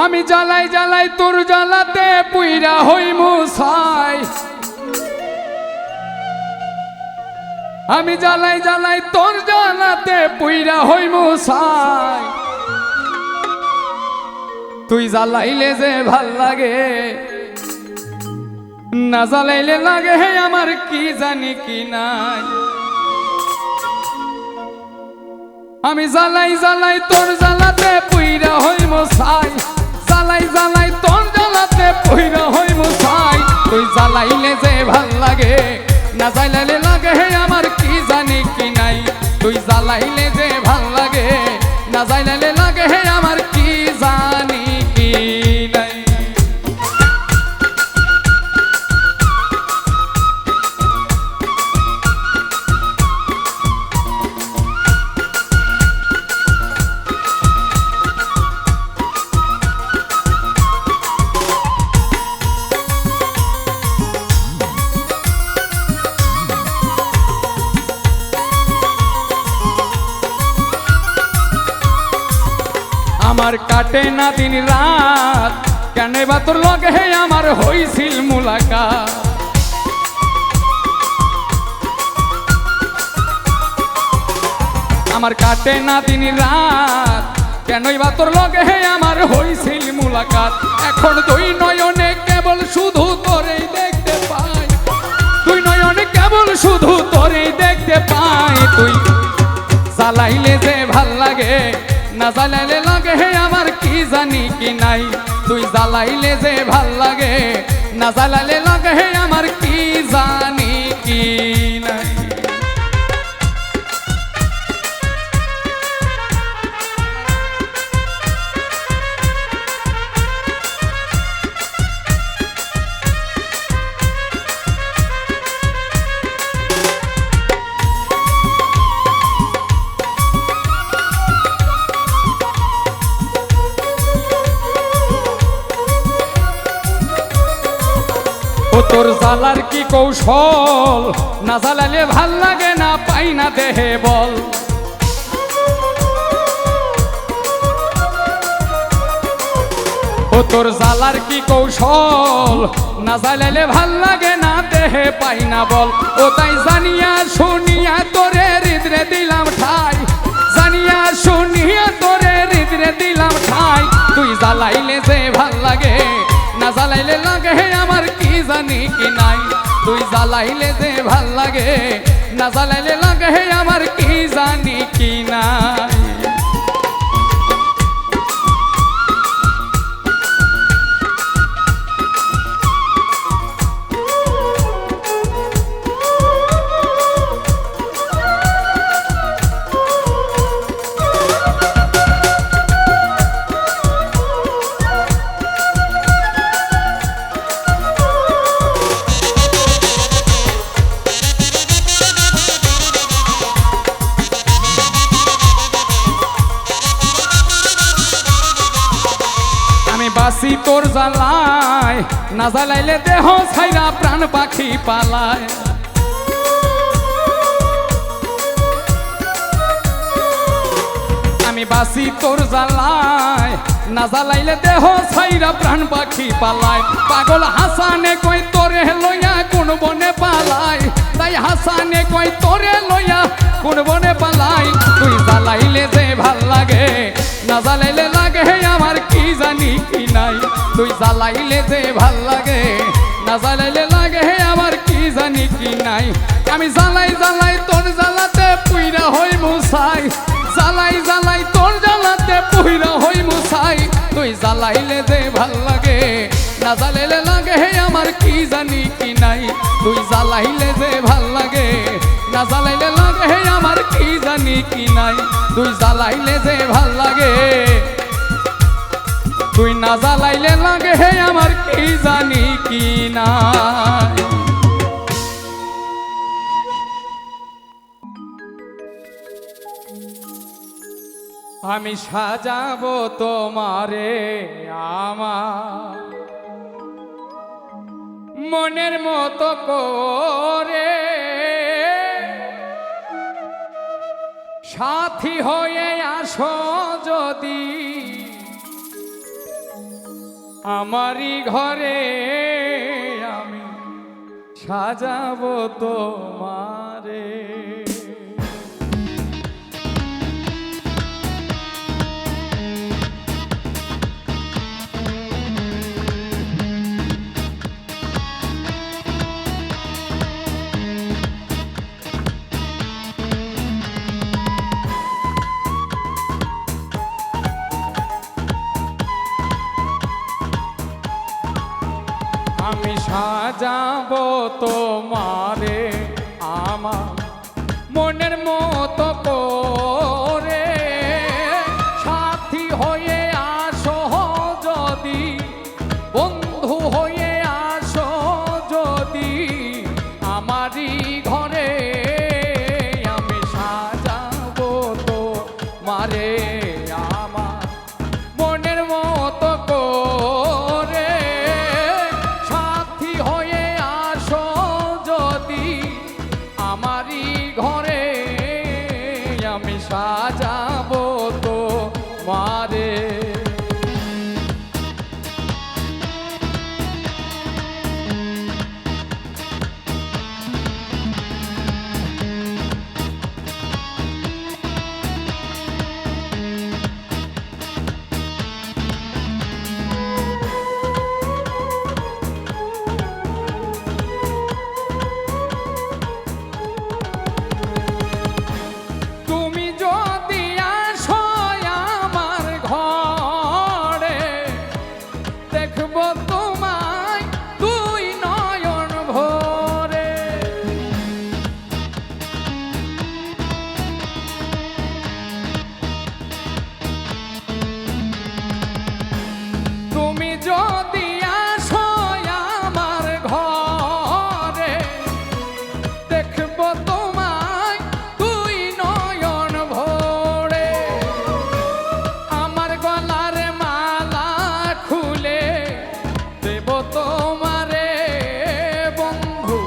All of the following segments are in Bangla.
আমি জ্বালাই জ্বালাই তোর জ্বালাতে পুইরা হই মুসাই। আমি জ্বালাই জ্বালাই তোর জ্বালাতে পুইরা হই মুসাই। তুই জ্বালাইলে যে ভাল লাগে, না জ্বালাইলে লাগে হে আমার কি জানি কি নাই। আমি জ্বালাই জ্বালাই তোর জ্বালাতে পুইরা হই মুসাই। জ্বালাই জ্বালাই তোর জ্বালাতে পুইরা হই মুসাই। তুই জ্বালাইলে যে ভাল লাগে, না জ্বালাইলে লাগে হে আমার কি জানি কি নাই। তুই জ্বালাইলে যে ভাল লাগে, না জ্বালাইলে লাগে হে আমার কি জানি কি নাই। আমার কাটে না দিন রাত, কেন বা তোর লগে হে আমার হইছিল মুলাকাত। আমার কাটে না দিন রাত, কেন বা তোর লগে হে আমার হইছিল মুলাকাত। এখন দুই নয়নে কেবল শুধু তোরেই দেখতে পাই। দুই নয়নে কেবল শুধু তোরেই দেখতে পাই। তুই জ্বালাইলে যে ভাল লাগে, না জ্বালাইলে লাগে হে আমার কি জানি কি নাই। তুই জ্বালাইলে যে ভাল লাগে, না জ্বালাইলে লাগে হে আমার কি জানি কি নাই। ও তোর জ্বালার কি কৌশল, না জ্বালালে ভাল লাগে না পাই না দেহে বল। ও তোর জ্বালার কি কৌশল, না জ্বালালে ভাল লাগে না দেহে পাই না বল। ও তাই জানিয়া শুনিয়া তোরে হৃদরে দিলাম ঠাই। জানিয়া শুনিয়া তোরে হৃদরে দিলাম ঠাই। তুই জ্বালাইলে যে ভাল লাগে, না জ্বালাইলে লাগে হে আমার কি জানি কি নাই। তুই জ্বালাইলে যে ভাল লাগে, না জ্বালাইলে লাগে হে আমার কি জানি কি নাই। বাসি তোর জ্বালায়, না জ্বালাইলে দেহ ছাইরা প্রাণ পাখি পালায়। আমি বাসি তোর জ্বালায়, না জ্বালাইলে দেহ ছাইরা প্রাণ পাখি পালায়। পাগল হাসানে কই তোরে লইয়া কোন বনে পালায়। তাই হাসানে কই তোরে লইয়া কোন বনে পালায়। তুই জ্বালাইলে যে ভাল লাগে, না জ্বালাইলে লাগে হে আমার কি জানি কি নাই। তুই জ্বালাইলে যে ভাল লাগে, না জ্বালাইলে লাগে হে আমার কি জানি কি নাই। আমি জ্বালাই জ্বালাই তোর জ্বালাতে পুইরা হই মুসাই। জ্বালাই জ্বালাই তোর জ্বালাতে পুইরা হই মুসাই। তুই জ্বালাইলে যে ভাল লাগে, না জ্বালাইলে লাগে হে আমার কি জানি কি নাই। তুই জ্বালাইলে যে ভাল লাগে, না জ্বালাইলে লাগে হে আমার কি জানি কি নাই। তুই জ্বালাইলে যে ভাল লাগে, তুই না জ্বালাইলে লাগে হে আমার কি জানি কি নাই। আমি সাজাবো তোমারে আমার মনের মতো করে, সাথী হয়ে আসো যদি আমারই ঘরে আমি সাজাবো তোমারে। আমি সাজাবো তোমারে আমার মনের মতো করে, সাথী হয়ে আসো যদি, বন্ধু হয়ে আসো যদি, আমারই ঘরে আমি সাজাবো তোমারে আমার মনের মতো করে, আমারই ঘরে আমি সাজাবো তোমারে। যদি আসো আমার ঘরে দেখব তোমায় দুই নয়ন ভরে, আমার গলার মালা খুলে দেব তোমারে বন্ধু,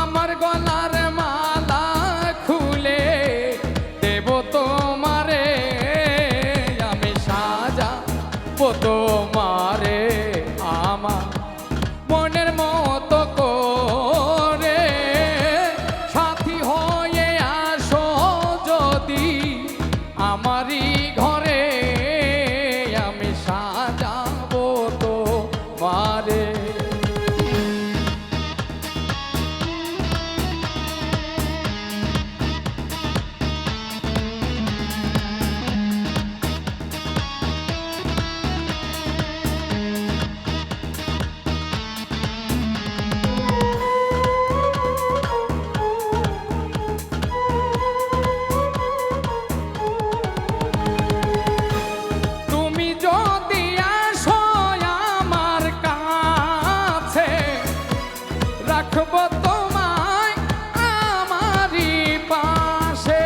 আমার গলার মালা খুলে দেব তোমারে, আমি সাজাবো তোমারে আমার মনের মতো করে, সাথী হয়ে আসো যদি, আমারই ঘরে আমি সাজাবো তোমারে। রাখবো তোমায় আমারই পাশে,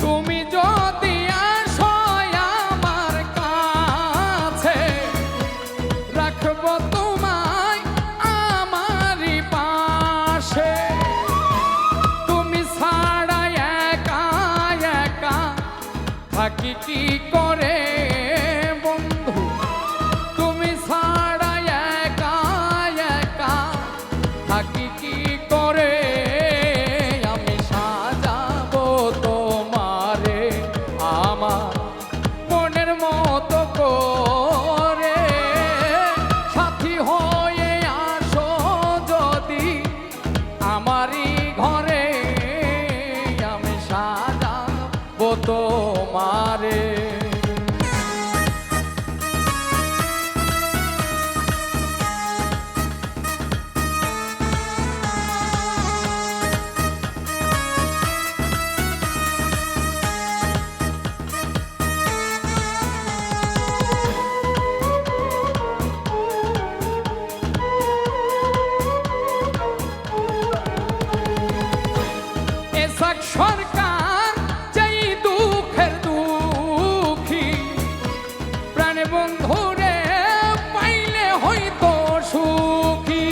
তুমি যদি আসো আমার কাছে, রাখবো তোমায় আমারই পাশে, তুমি ছাড়া একা একা থাকি কি করে বন্ধু, তুমি ছাড়া একা একা থাকি কি করে, আমি সাজাবো তোমারে আমার মনের মতো করে, সাথী হয়ে আসো যদি, আমারই ঘরে আমি সাজাবো তোমারে। সরকার যেই দুঃখের দুঃখী, প্রাণে বন্ধুরে পাইলে হইতো সুখী,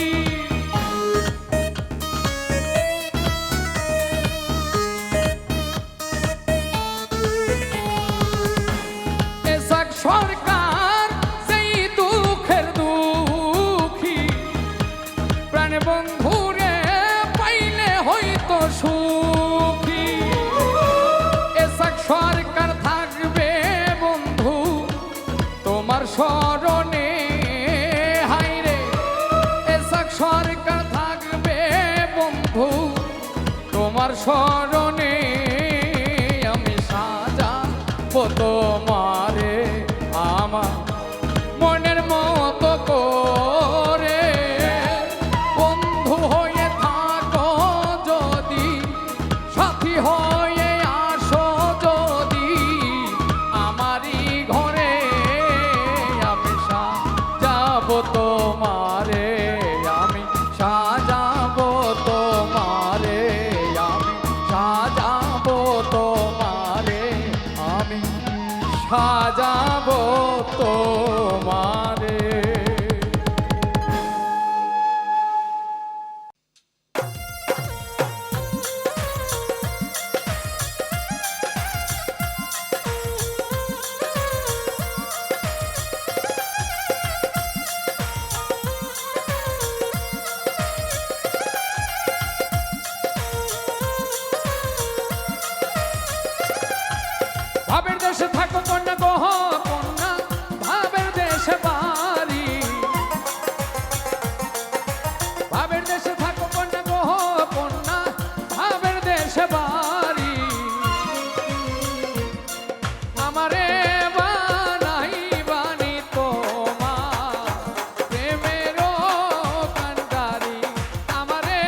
তোমার স্মরণে আমি সাজাবো তোমারে আমার মনের মতো করে। বন্ধু হয়ে থাকো যদি, সাথী হয়ে আসো যদি আমারই ঘরে, আমি সাজাবো তোমারে, আমি সাজাবো তোমারে, আমি সাজাবো তোমারে, আমি সাজাবো তোমারে। ভাবের দেশে থাকো কন্যা গহ কন্যা, ভাবের দেশে বাড়ি। ভাবের দেশে থাকো কন্যা গহ কন্যা, ভাবের দেশে বাড়ি। আমারে বানাই বানি তোমার প্রেমেরও কান্ডারি, আমারে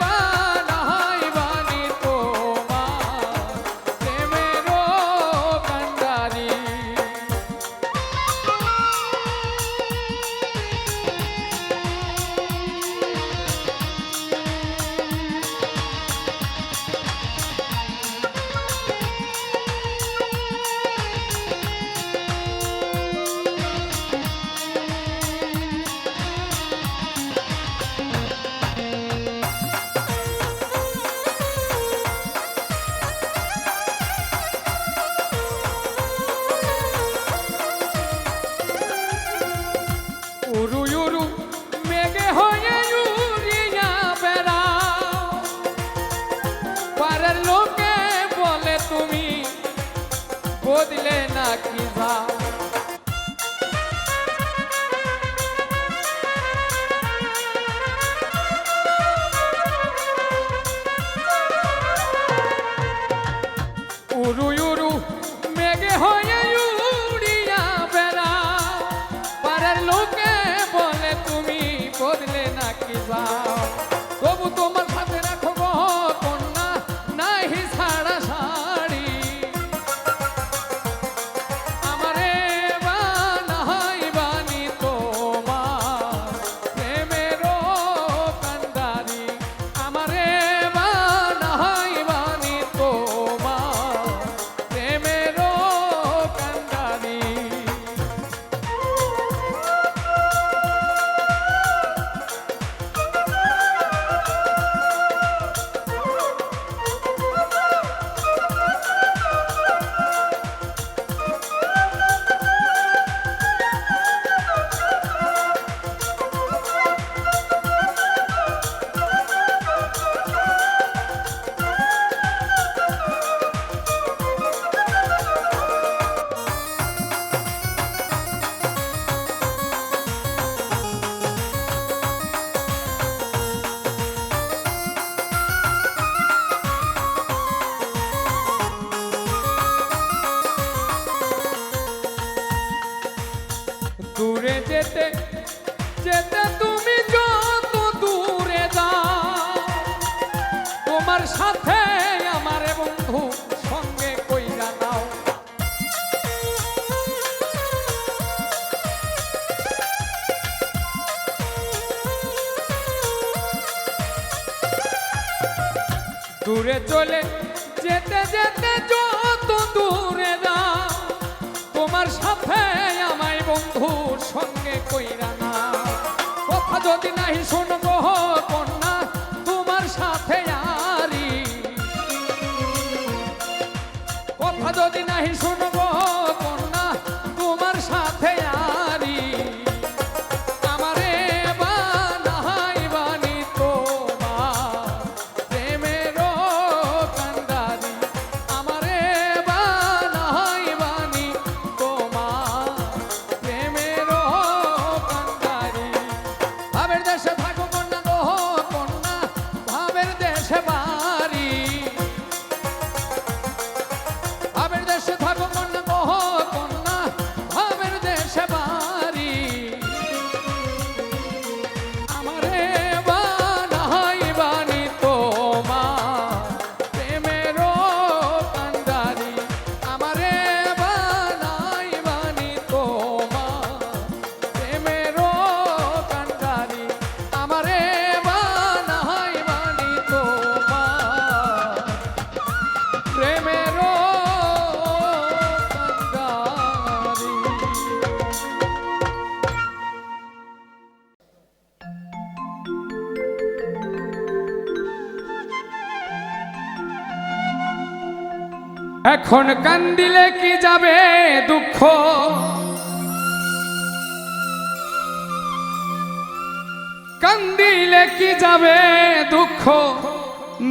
বানাই বানি তোমার প্রেমেরও কান্ডারি। উরু উরু মেঘে হয়ে উড়িয়া বেড়াও, পাড়ার লোকে বলে তুমি বদলে নাকি যাও। উরু উরু মেঘে হয়ে উড়িয়া বেড়াও, পাড়ার লোকে বলে তুমি বদলে নাকি যাও। তবু তোমার সাথে রাখো গো কন্যা নাহি ছাড়া শাড়ি, আমারে বানাই বানি তোমার প্রেমেরও কান্ডারি, আমারে বানাই বানি তোমার প্রেমেরও কান্ডারি। দূরে যেতে যেতে তুমি যত দূরে যাও, তোমার সাথে আমার বন্ধু সঙ্গে কইরা নাও। দূরে চলে যেতে যেতে যত দূরে যাও, তোমার সাথে আমায় বন্ধুর সঙ্গে কইরা না। কথা যদি নাহি শুনবো কন্যা তোমার সাথে আরি, কথা যদি নাহি শুনবো কন্যা তোমার সাথে আরি, আমারে বানাই বানি তোমার প্রেমেরও কান্ডারি, আমারে বানাই বানি তোমার প্রেমেরও কান্ডারি। ভাবের দেশে থাকো কন্যা গো কন্যা, ভাবের দেশে বাড়ি। এখন কান্দিলে কি যাবে দুঃখ, কান্দিলে কি যাবে দুঃখ,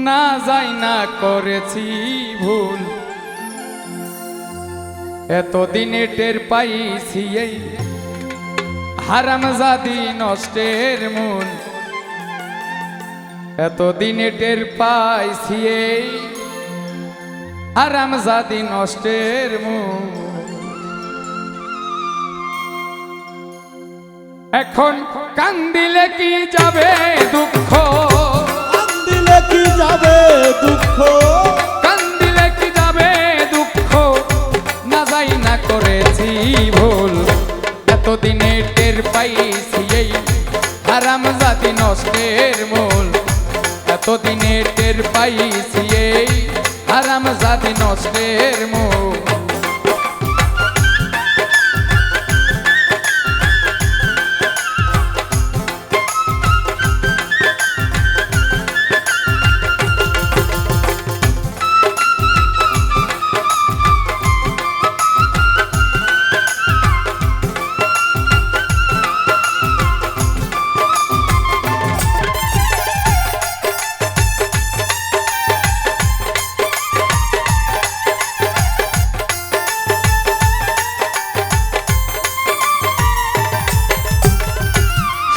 না যাই না করেছি ভুল। এতদিনে টের পাইছি এই হারামজাদি নষ্টের মূল, এতদিনে টের পাইছি এই হারামজাদি নষ্টের মূল। এখন কান্দিলে কি যাবে দুঃখ, কান্দিলে কি যাবে দুঃখ, কান্দিলে কি যাবে দুঃখ, না যাই না করেছি ভুল। এতদিনে টের পাইছি এই হারামজাদি নষ্টের মূল, এতদিনে টের পাইছি এই হারামজাদি নষ্টের মূল।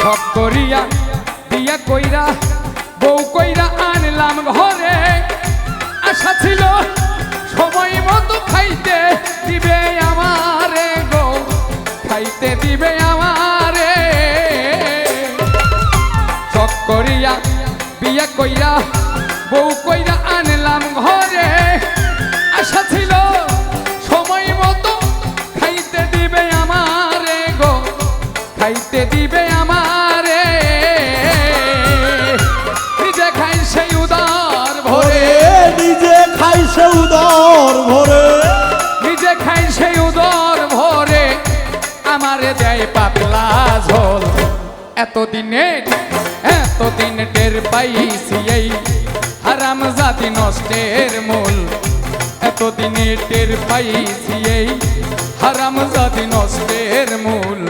সব করিয়া বিয়া কইরা বউ কইরা আনলাম ঘরে, আশা ছিল সময় মতো খাইতে দিবে আমারে গো, খাইতে দিবে আমারে। সব করিয়া বিয়া কইরা বউ কইরা আনলাম ঘরে, আশা ছিল সময় মতো খাইতে দিবে আমারে গো, খাইতে দিবে আমারে। নিজে খাই সেই উদার ভরে, নিজে খাই সে উদর ভরে, নিজে খাই সেই উদর ভরে, আমারে দেয় পাতলা ঝোল। এতদিনে এতদিন টের পাইছি এই হারামজাদি নষ্টের মূল, এতদিনে টের পাইছি এই হারামজাদি নষ্টের মূল।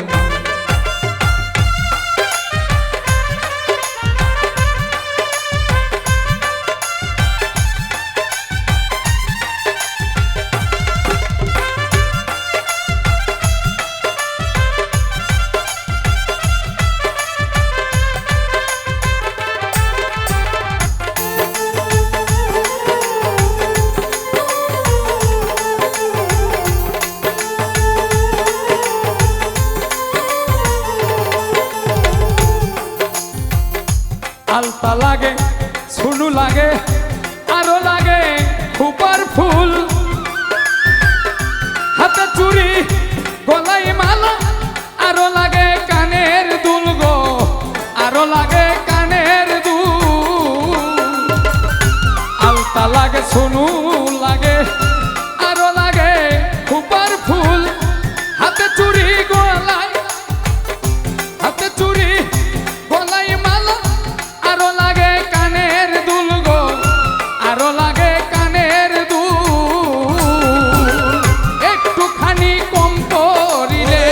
আলতা লাগে, সুনু লাগে, আরো লাগে খুপার ফুল, হাতে চুড়ি গলায় মালা, আরো লাগে কানের দুল গো, আরো লাগে কানের দুল। আলতা লাগে, সুনু লাগে, আরো লাগে খুপার ফুল, হাতে চুড়ি গলায়, হাতে চুড়ি গলায় মালা, আরো লাগে কানের দুল গো, আরো লাগে কানের দুল। একটুখানি কম করিলে,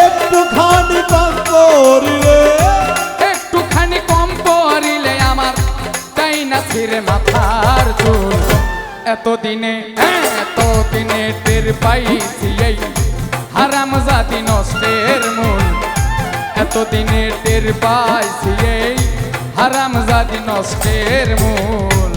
একটুখানি কম করিলে, একটুখানি কম করিলে আমার তাই না ছিঁড়ে মাথার চুল। এতদিনে এতদিনে টের পাইছি এই হারামজাদি নষ্টের মূল, এতদিনে টের পাইছি এই হারামজাদি নষ্টের মূল।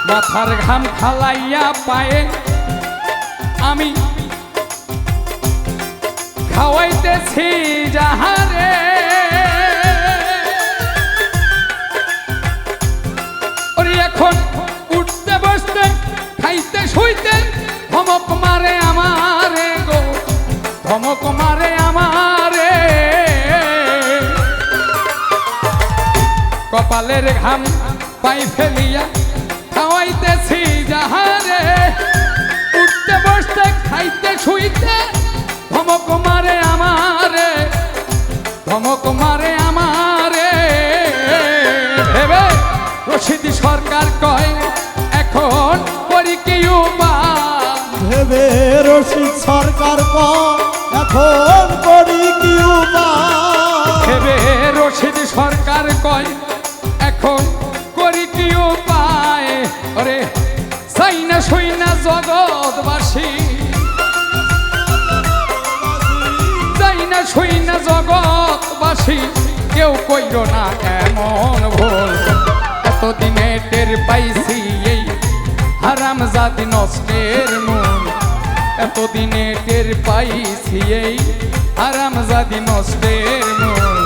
মাথার ঘাম ফালাইয়া পায়ে আমি খাওয়াইতেছি যাহারে ওরে এখন উঠতে বসতে খাইতে শুইতে ধমক মারে আমারে গো ধমক মারে আমারে কপালের ঘাম পাই ফেলিয়া খাওয়াইতেছি যাহারে উঠতে বসতে খাইতে শুইতে ধমক মারে আমারে ধমক মারে আমারে ভেবে রশিদ সরকার কয় এখন করি কি উপায় ভেবে রশিদ সরকার এখন করি কি উপায় ভেবে রশিদ সরকার কয় এখন করি কি উপায় ওরে চাই না শুই না জগৎবাসী চাই না শুই না জগৎবাসী কেউ কইর না এমন ভুল এতদিনে টের পাইছি এই হারাম জাতি নষ্টের মূল এতদিনে টের পাইছি এই হারাম জাতি নষ্টের মূল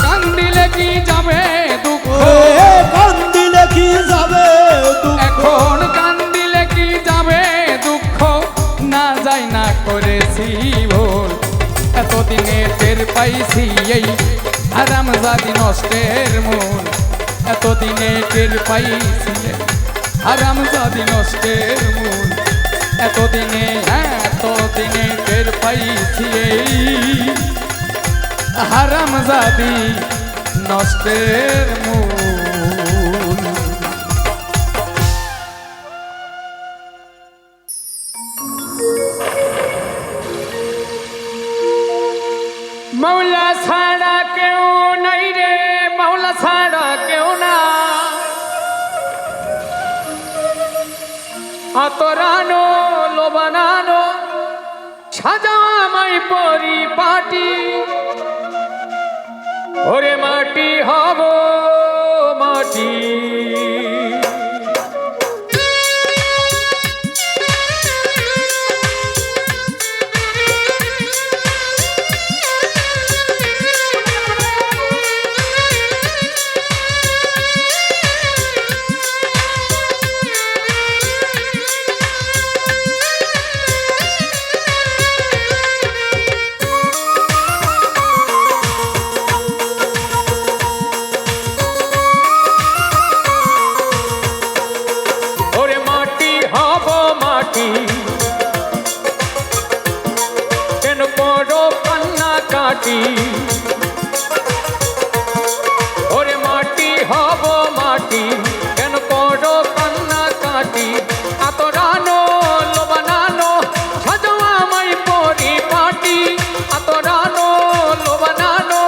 কান্দিলে কি যাবে দুঃখ কান্দিলে কি যাবে এখন কান্দিলে কি যাবে দুঃখ না যাই না করেছি ভুল এতদিনে টের পাইছি এই হারাম জাতি নষ্টের মূল এতদিনে টের পাইছি এই হারাম জাতি নষ্টের মূল এতদিনে টের পাইছি এই হারাম জাতি নষ্টের মূল মৌলা ছাড়া কেউ নাই রে মৌলা ছাড়া কেউ না আতরানো লোবানানো সাজামাই পরিপাটি ওরে মাটি হব মাটি কেন করো কান্না কাটি ওরে মাটি হব মাটি কেন করো কান্না কাটি আতরানো লোবানানো সাজাও আমায় পরিপাটি আতরানো লোবানানো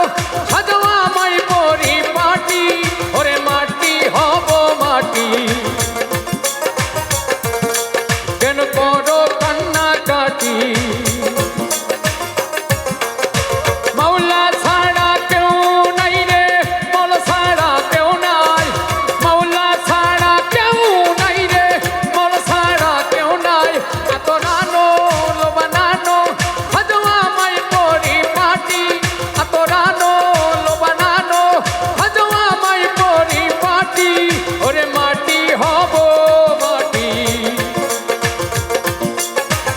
সাজাও আমায় পরিপাটি ওরে মাটি হব মাটি কেন করো কান্না কাটি মৌলা ছাড়া কেউ নাই রে মৌলা ছাড়া কেউ নাই মৌলা ছাড়া কেউ নাই রে মৌলা ছাড়া কেউ নাই আতরানো লোবানানো সাজাও আমায় পরিপাটি আতরানো লোবানানো সাজাও আমায় পরিপাটি ওরে মাটি হব মাটি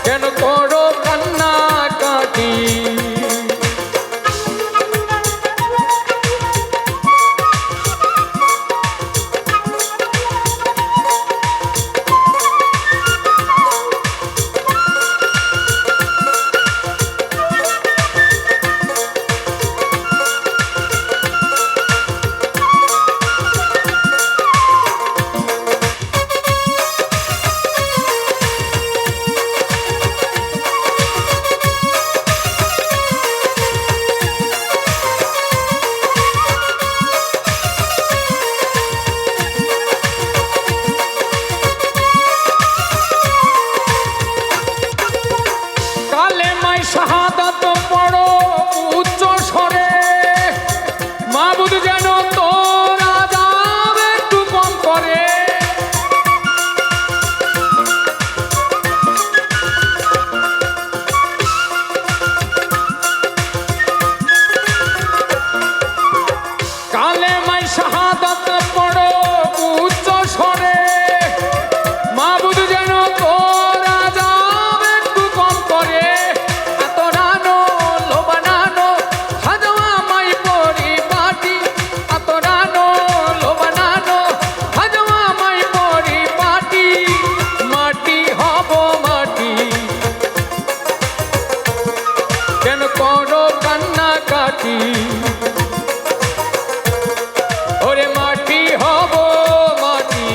কেন করো কান্না কাটি শাহাদাত পড়ো উচ্চ স্বরে মাবুদ যেন তোর আযাব একটু কম করে কাটি ওরে মাটি হব মাটি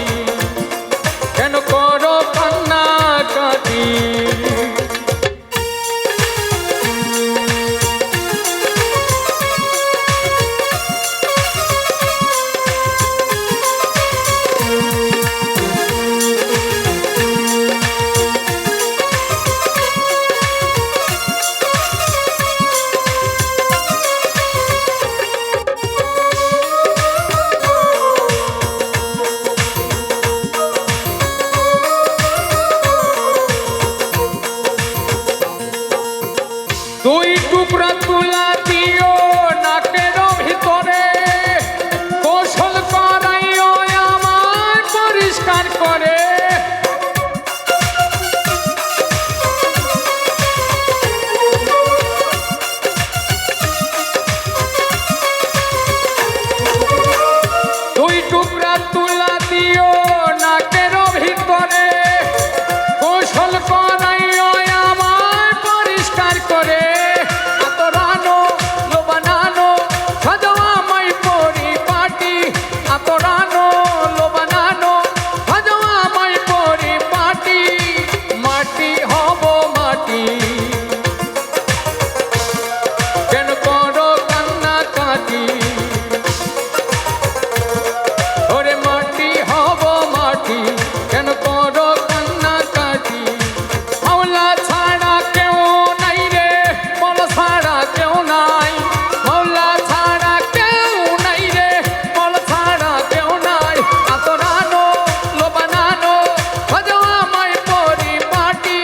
কেন করো কান্না কাটি দুই টুকরা তুলা দিও নাকের ভিতরে গোসল করাইও আমার পরিষ্কার করে দুই টুকরা তুলা দিও নাকের ভিতরে গোসল করাইও আমার পরিষ্কার করে আতরানো লোবানানো সাজাওয়া মাই পরিপাটি আতরানো লোবানানো সাজাওয়া মাই পরিপাটি মাটি হব মাটি কেন করো কান্না কাটি ওরে মাটি হব মাটি কেন করো কান্না কাটি মাওলা ছাড়া কেউ নাই রে বল ছাড়া কেউ নাই মাওলা ছাড়া কেউ নাই রে বল ছাড়া কেউ নাই আতরানো লোবানানো সাজাওয়া মাই পরিপাটি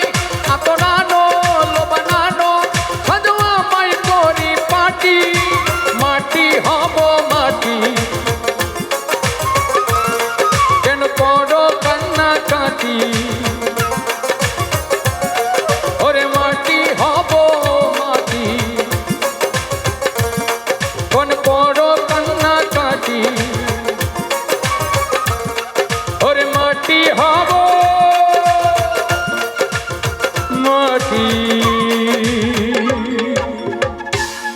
আতরানো লোবানানো সাজাওয়া মাই পরিপাটি মাটি হব মাটি কেন করো কান্না কাটি ওরে মাটি হব মাটি কোন করো কান্না কাটি ওরে মাটি হব মাটি